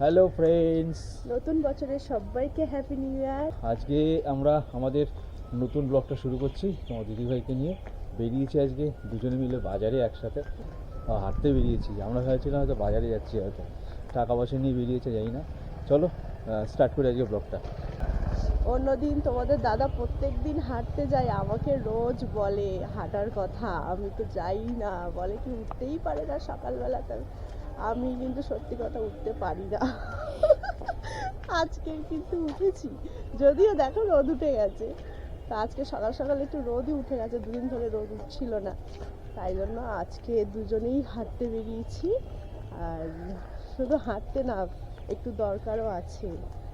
Hello friends, নতুন বছরের সবাইকে হ্যাপি নিউ ইয়ার। আজকে আমরা আমাদের নতুন ব্লগটা শুরু করছি তোমার দিদিভাইকে নিয়ে। বেরিয়েছি আজকে দুজনে মিলে বাজারে একসাথে হাঁটতে বেরিয়েছি। আমরা ভেবেছিলাম হয়তো বাজারে যাচ্ছি, হয়তো টাকা পয়সা নিয়ে বেরিয়েছে, জানি না। চলো স্টার্ট করি আজকে ব্লগটা। অন্যদিন তোমাদের দাদা প্রত্যেক দিন হাঁটতে যায়, আমাকে রোজ বলে হাঁটার কথা, আমি তো যাই না, বলে কি উঠতেই পারে না সকালবেলাতে। আমি কিন্তু সত্যি কথা উঠতে পারি না। আজকে কিন্তু উঠেছি, যদিও দেখো রোদ উঠে গেছে। তা আজকে সকাল সকাল একটু রোদই উঠে গেছে, দুদিন ধরে রোদ উঠছিল না, তাই জন্য আজকে দুজনেই হাঁটতে বেরিয়েছি। আর শুধু হাঁটতে না, একটু দরকারও আছে,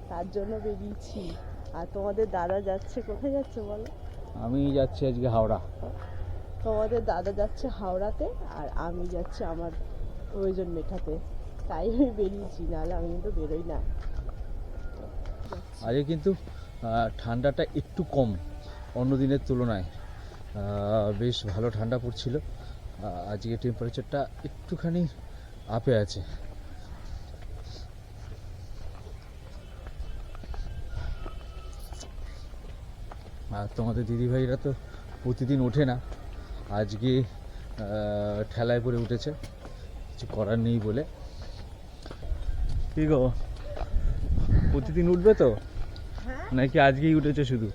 তার জন্য বেরিয়েছি। আর তোমাদের দাদা যাচ্ছে, কোথায় যাচ্ছে বলো? আমি যাচ্ছি আজকে হাওড়া। তোমাদের দাদা যাচ্ছে হাওড়াতে, আর আমি যাচ্ছি আমার প্রয়োজন মেটাতে, তাই আমি বেরিয়েছি, নাহলে আমি কিন্তু বেরোই না। আজকে কিন্তু ঠান্ডাটা একটু কম অন্য দিনের তুলনায়। বেশ ভালো ঠান্ডা পড়ছিল। আজকে টেম্পারেচারটা একটুখানি আপে আছে। আর তোমাদের দিদিভাইরা তো প্রতিদিন ওঠে না, আজকে ঠেলায় পরে উঠেছে, কিছু করার নেই বলে। কি গো, প্রতিদিন উঠবে তো নাকি আজকেই উঠেছে শুধু?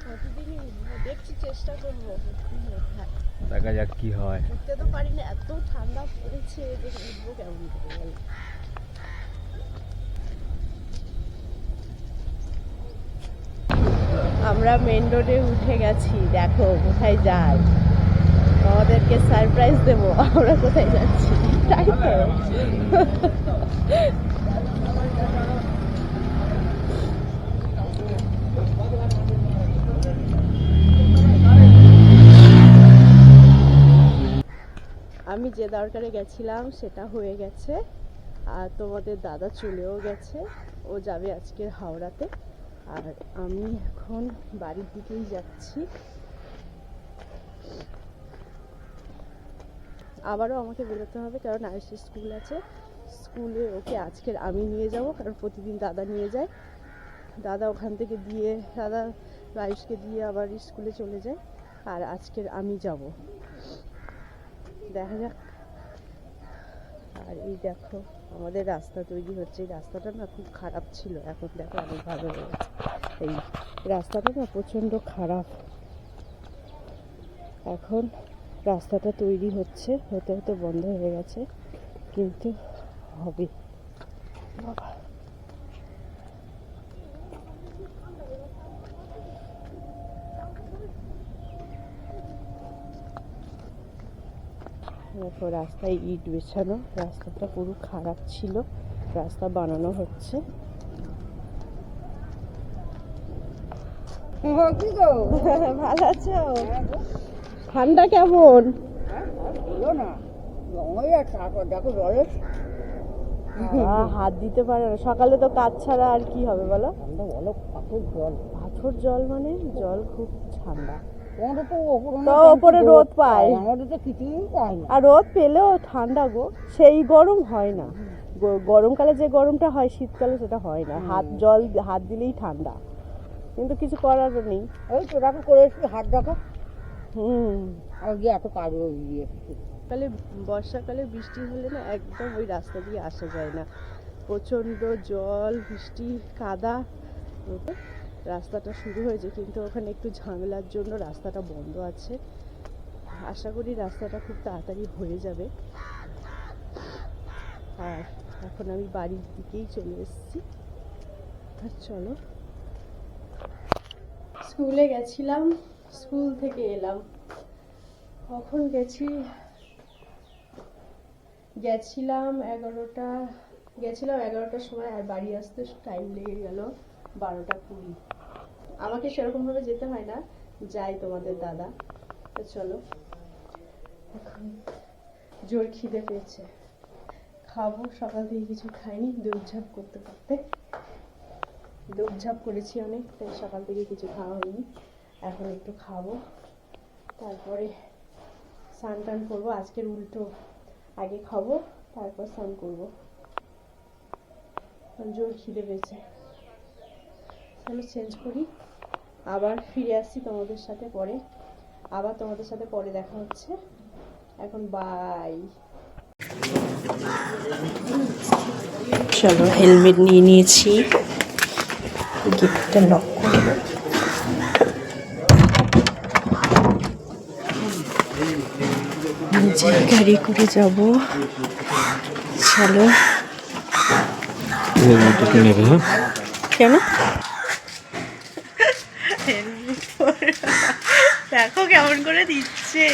প্রতিদিনই দেখছি, চেষ্টা করবো, দেখা যাক কি হয়। উঠতে তো পারি না, এত ঠান্ডা পড়েছে যে উঠবো কেমন করে বলো। আমরা মেন রোডে উঠে গেছি, দেখো কোথায় যাই, আমাদেরকে সারপ্রাইজ দেবো আমরা কোথায় যাচ্ছি, তাই তো। আমি যে দরকারে গেছিলাম সেটা হয়ে গেছে, আর তোমাদের দাদা চলেও গেছে, ও যাবে আজকে হাওড়াতে। আর আমি এখন বাড়ির দিকেই যাচ্ছি। আবারও আমাকে বেরোতে হবে, কারণ আয়ুষের স্কুল আছে, স্কুলে ওকে আজকের আমি নিয়ে যাব, কারণ প্রতিদিন দাদা নিয়ে যায়। দাদা ওখান থেকে দিয়ে, দাদা আয়ুষকে দিয়ে আবার স্কুলে চলে যায়, আর আজকের আমি যাব, দেখা যাক। আর এই দেখো আমাদের রাস্তা তৈরি হচ্ছে, এই রাস্তাটা না খুব খারাপ ছিল, এখন দেখো অনেক ভালো হয়ে গেছে। এই রাস্তাটা না প্রচণ্ড খারাপ, এখন রাস্তাটা তৈরি হচ্ছে, হতে হতে বন্ধ হয়ে গেছে, কিন্তু হবে। বাবা, দেখো রাস্তায় ইট বেছানো, রাস্তাটা পুরো খারাপ ছিল, রাস্তা বানানো হচ্ছে। ভালো আছো? ঠান্ডা কেমন? হাত দিতে পারে না, সকালে তো কাজ ছাড়া আর কি হবে বলো। পাথর জল মানে জল খুব ঠান্ডা, তো ওপরে রোদ পায়, আর রোদ পেলেও ঠান্ডা গো, সেই গরম হয় না। গরমকালে যে গরমটা হয় শীতকালে সেটা হয় না, হাত দিলেই ঠান্ডা, কিন্তু কিছু করারও নেই। ওই তোরা করে হাত দেখো। আর গিয়ে এত কাজ কালে বর্ষাকালে বৃষ্টি হলে না একদম ওই রাস্তা দিয়ে আসা যায় না, প্রচণ্ড জল, বৃষ্টি, কাদা। রাস্তাটা শুরু হয়েছে, কিন্তু ওখানে একটু ঝামেলার জন্য রাস্তাটা বন্ধ আছে। আশা করি রাস্তাটা খুব তাড়াতাড়ি হয়ে যাবে। আর এখন আমি বাড়ির দিকেই চলে এসেছি। আর চলো, স্কুলে গেছিলাম, স্কুল থেকে এলাম, কখন গেছিলাম 11টার সময়, আর বাড়ি আসতে টাইম লেগে গেল 12টা 20। আমাকে সেরকমভাবে যেতে হয় না, যাই তোমাদের দাদা। তো চলো, এখন জোর খিদে পেয়েছে, খাবো, সকাল থেকে কিছু খাইনি, দৌড়ঝাঁপ করতে করতে দৌড়ঝাঁপ করেছি অনেক, তাই সকাল থেকে কিছু খাওয়া হয়নি। এখন একটু খাবো, তারপরে স্নান টান করবো। আজকের উল্টো, আগে খাবো তারপর স্নান করবো। জোর খিদে পেয়েছে। চলো চেঞ্জ করি, আবার ফিরে আসছি তোমাদের সাথে পরে। দেখা হচ্ছে। এখন বাই। চলো হেলমেট নিয়ে নিয়েছি, গিফটটা লক করবো। নিজে গাড়ি করে যাব। চলো নেবে। হ্যাঁ কেন দেখো কেমন করে দিচ্ছে,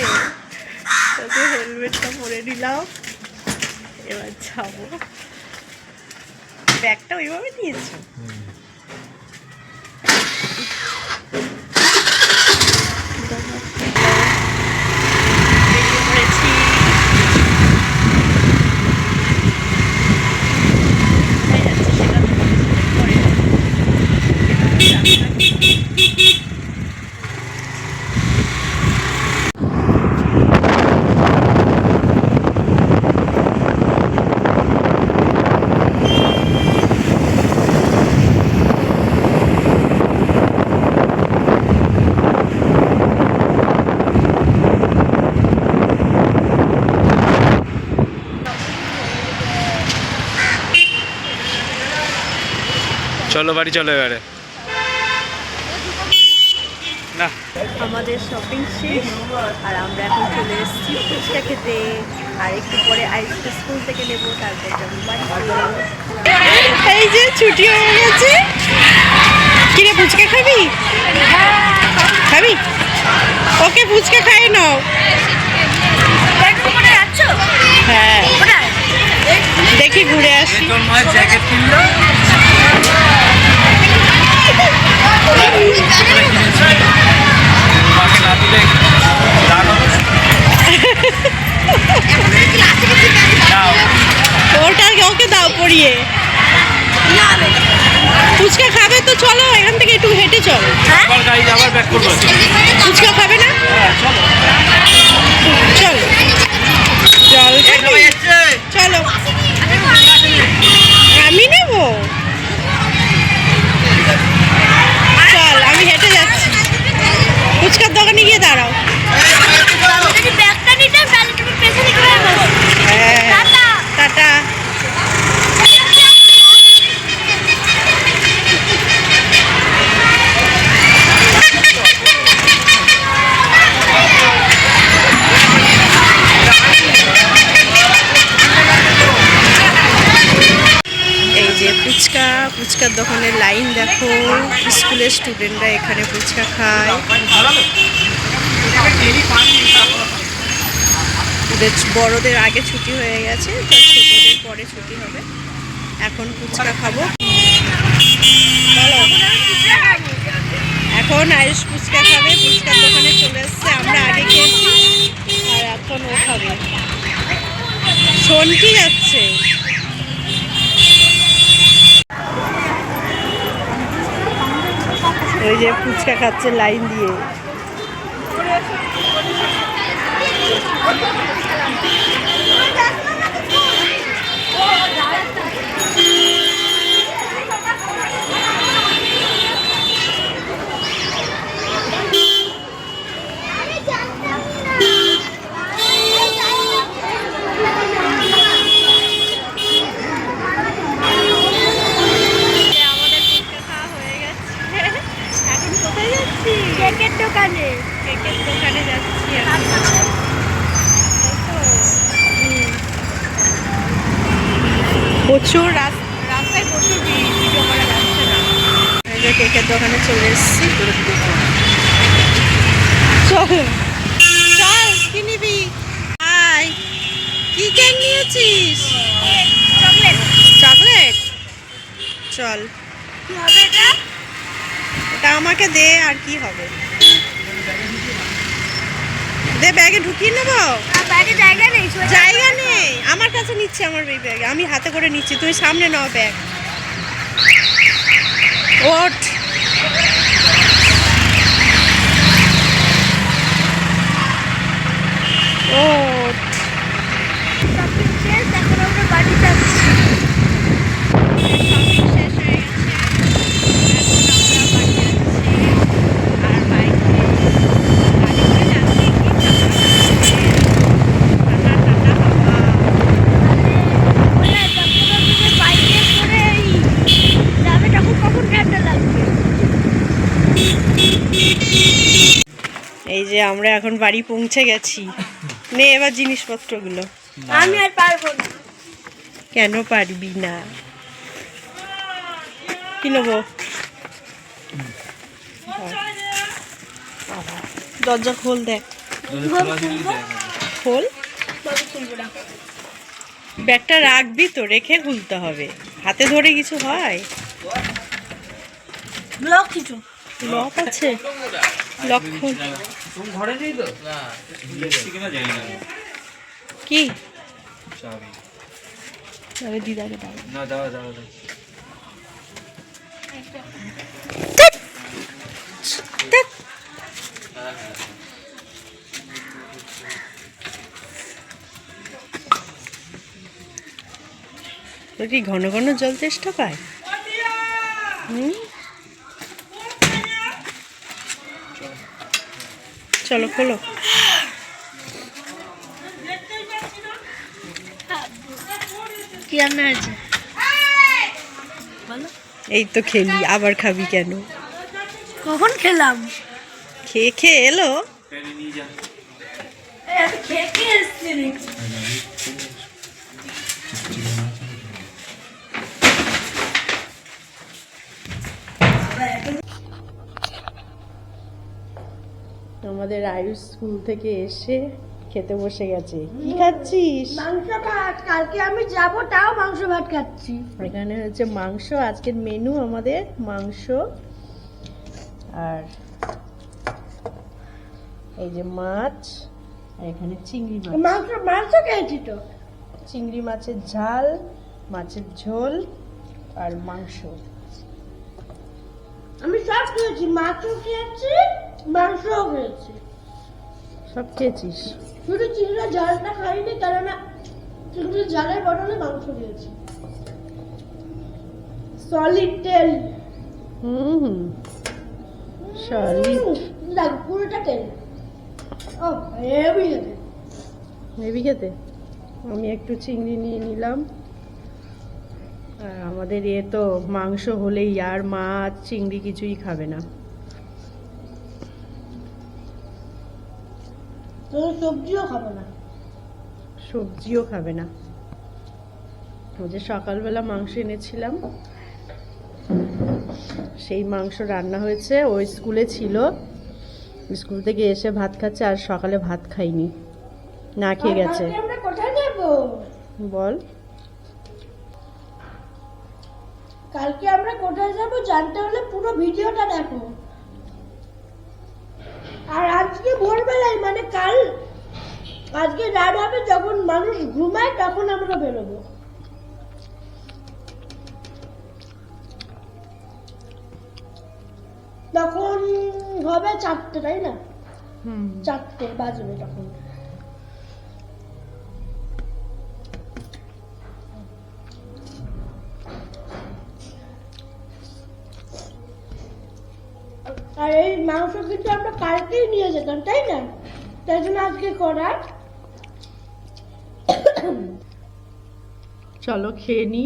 তোকে হেলমেটটা পরে নিলাম, এবার যাবো। ব্যাগটা ওইভাবে নিয়েছো? চলো বাড়ি চলো এবারে। না আমাদের শপিং শেষ আর আমরা এখন চলে এসেছি ফুচকা খেতে। আর একটু পরে আইসক্রিম স্কুল থেকে নেবো, তারপর যাবো বাড়ি। এই যে ছুটি হয়ে গেছে। কিরে ফুচকা খাবি? খাবি? ওকে ফুচকা খাই নাও। হ্যাঁ দেখি ঘুরে আসি। জ্যাকেট কিনলো ওকে দাও পরিয়ে। ফুচকা খাবে তো চলো এখান থেকে একটু হেঁটে চলো। ফুচকা খাবে না? চলো জল চলো আমি নেবো। চল আমি হেঁটে যাচ্ছি, ফুচকার দোকানে গিয়ে দাঁড়াও। টাটা। এই যে ফুচকার দোকানের লাইন দেখো, স্কুলের স্টুডেন্টরা এখানে ফুচকা খায়। ওদের বড়দের আগে ছুটি হয়ে গেছে, তো ছোটদের পরে ছুটি হবে। এখন ফুচকা খাবো। এখন আয়ুষ ফুচকা খাবে, ফুচকার দোকানে চলে এসছে। আমরা আগে খেয়েছি আর এখন ও খাবে। শোনকি যাচ্ছে। ওই যে ফুচকা খাচ্ছে লাইন দিয়ে। কেকের দোকানে যাচ্ছি। প্রচুর রাস্তায় প্রচুর ভিডিও করা যাচ্ছে না। এই যে কেকের দোকানে চলে এসেছি। চল চল কি নিবি? আয়। কি কেক নিয়েছিস? চকলেট। চল কি হবে এটা? এটা আমাকে দে, আর কি হবে? দে, ব্যাগে ঢুকিয়ে নেবো। ব্যাগে জায়গা নেই। জায়গা নেই আমার কাছে, নিচ্ছি আমার এই ব্যাগে, আমি হাতে করে নিচ্ছি, তুই সামনে নাও ব্যাগ। ওঠ। ওঠ। এখন আমরা বাড়ি যাচ্ছি। যে আমরা এখন বাড়ি পৌঁছে গেছি। নে এবার জিনিসপত্রগুলো। আমি আর পারবো না। কেন পারবি না? কি নেবো? দরজা খোল, দেখ খোল। ব্যাগটা রাখবি তো, রেখে খুলতে হবে। হাতে ধরে কিছু হয়? ব্লক কিছু লক আছে, লক খোল। ঘরে নেই তো না, জানি না কি চাবি আরে দিদাকে দাও। না, দাও দাও দাও। তোর কি ঘন ঘন জল তেষ্টা পায়? হুম, চলো খোলো। কি রান্না আছে বলো? এই তো খেলি, আবার খাবি কেন? কখন খেলাম? খেয়ে খেয়ে এলো। খেয়ে খেয়ে এসছি নাকি? আমাদের আয়ুষ স্কুল থেকে এসে খেতে বসে গেছে। কি খাচ্ছিস? মাংস ভাত। কালকে আমি যাব, তাও মাংস ভাত খাচ্ছি। এখানে হচ্ছে মাংস, আজকের মেনু আমাদের মাংস। আর এই যে মাছ, আর এখানে চিংড়ি মাছ। মাংস খেয়েছি তো। চিংড়ি মাছের ঝাল, মাছের ঝোল আর মাংস। আমি সব খেয়েছি, মাছও খেয়েছি, মাংসও খেয়েছি। সব খেয়েছিস? শুধু চিংড়ির ঝালটা খাইনি, কেননা চিংড়ির ঝালের বদলে মাংস খেয়েছি। সলিড তেল। হুম, সলিড। দেখ পুরোটা তেল। ও হেভি খেতে। নেবি খেতে? আমি একটু চিংড়ি নিয়ে নিলাম। আর আমাদের এ তো মাংস হলেই, আর মাছ চিংড়ি কিছুই খাবে না। তো সবজিও খাবো না। সবজিও খাবে না। ওই যে সকালবেলা মাংস এনেছিলাম, সেই মাংস রান্না হয়েছে। ওই স্কুলে ছিল, স্কুল থেকে এসে ভাত খাচ্ছে, আর সকালে ভাত খাইনি, না খেয়ে গেছে। কালকে আমরা কোথায় যাব? বল। কালকে আমরা কোথায় যাব জানতে হলে পুরো ভিডিওটা দেখো। আর আজকে ভোরবেলায়, মানে কাল, আজকে রাত হবে যখন মানুষ ঘুমায়, তখন আমরা বেরোবো। তখন হবে 4টে, তাই না? 4টে বাজবে তখন। আর এই মাংস কিন্তু আমরা কালকেই নিয়ে যেতাম, তাই না? তাই জন্য আজকে করা। চলো খেয়ে নি,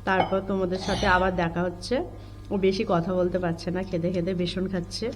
তারপর তোমাদের সাথে আবার দেখা হচ্ছে। ও বেশি কথা বলতে পারছে না, খেতে খেতে বেসন খাচ্ছে।